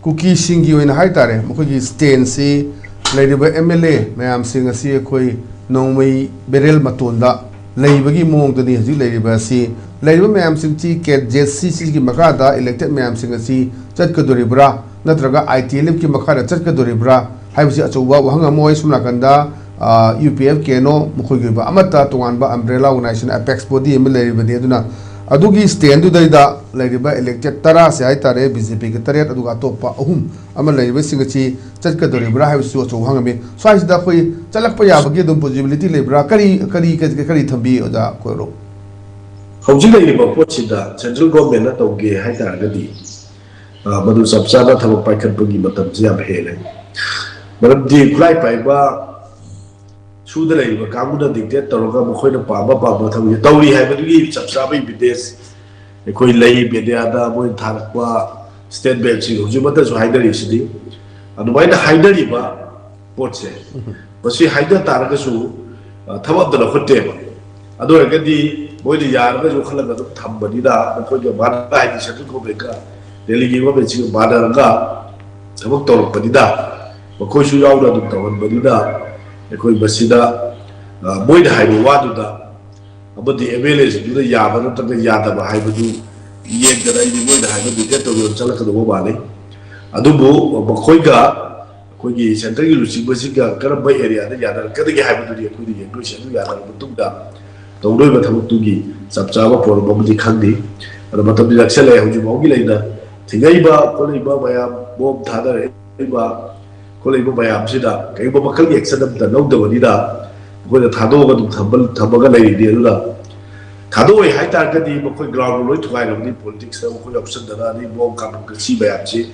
KUKI singi oina haitare mukhogi stand si laidiba MLA mayam sing asi khoi nongmai berel matonda laibagi mong tani haji laidiba si laidiba mayam sing chi ket JCC ki makada elected mayam sing asi chatkadori bra natraga ITLF ki makada chatkadori bra haibsi achuwa wahanga moi sumna kanda UPF keno mukhogi ba amata tonganba umbrella organization apex body MLA de duna adugi stand da laidiba elected tara se haitare BJP ki tariat aduga topa ahum ama laidiba singachi chatkadori bra haibsi achuwa hangami swais da khoi chalakpa yabagi dum possibility lebra kari thambi oda koiro hojik laidiba pochida central government na toge haitare gadi madu sabsana thabak paikhat bagi matam jam hele maram di khutlaipaiba suda laiba kamuda dictate toroga mokhoina paba thawi tawri haibagi sabsabai bidesh ekoi lai bedeada moi tharakwa state bank si hojimata su haidari sidi adubaina haidari ba potse basi haida taraga su thabab da khotte ado egadi moi di yar ga ju khalaga du thambani da ko jo ba haidi setu ko beka deligi wa be chi ba da ga thabak tor padi da ko su yaw da du tawan badi da ekoi basida moi da haibu wa du da abadi MLA su da yaba no ta yada ba haibu du yek da dai moi da haibu du to yo chala ka do ba le adubu ba khoi ga khoi gi center gi lusi basi ga karab bai area da yada ka gi haibu du khoi di do shi yada bu tu da to do ba thabu tu gi sab cha ba por ba di khang di ada matam di laksha le hoju ba gi le da thingai ba ko le ba ya bom tha da re ba ko le ba ya sida kai ba makal gi action da no da wani da ko da thado ga du thambal ga le di da thado ai hai tar ga di ba ko ground loi thuai ram di politics da ko option da ni bom ka ka si ba ya chi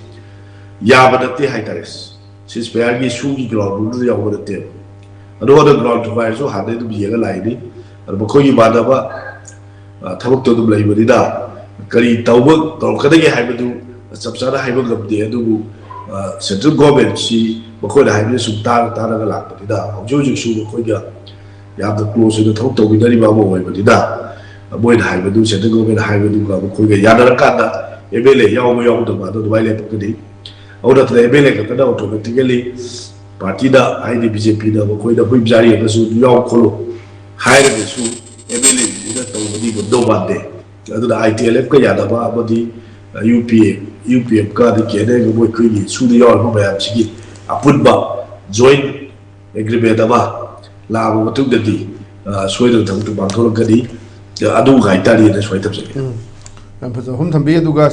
ya ba da te hai tares sis ba gi su gi ground lu ya ba da te ado da ground thuai so ha de du bi ga lai di ba ko gi ba da ba thabak to du lai ba di da kari tawba to ka da gi hai ba du sabsa da hai ba gab de du central government si bakoi da hai su ta ga la ba di da jo jo su bakoi ga ya da close da thok to bi da ri ba mo ba di da boy da hai ba du central government hai ba du ga bakoi ga ya da ka da MLA yaw mo yaw da ba do bai le pa di auda da MLA ka da automatically party da hai di BJP da bakoi da hoi jari ga su yaw kholo hai da su MLA da to di do ba de adu da ITLF ka ya da ba abadi UPF ka di kene ga boy kri su di yaw ba ya chi apun ba joint agreement da ba la ba tu da di soi da thang tu bang thol ga di adu ga itali da soi tab se nam phaja hum thambi aduga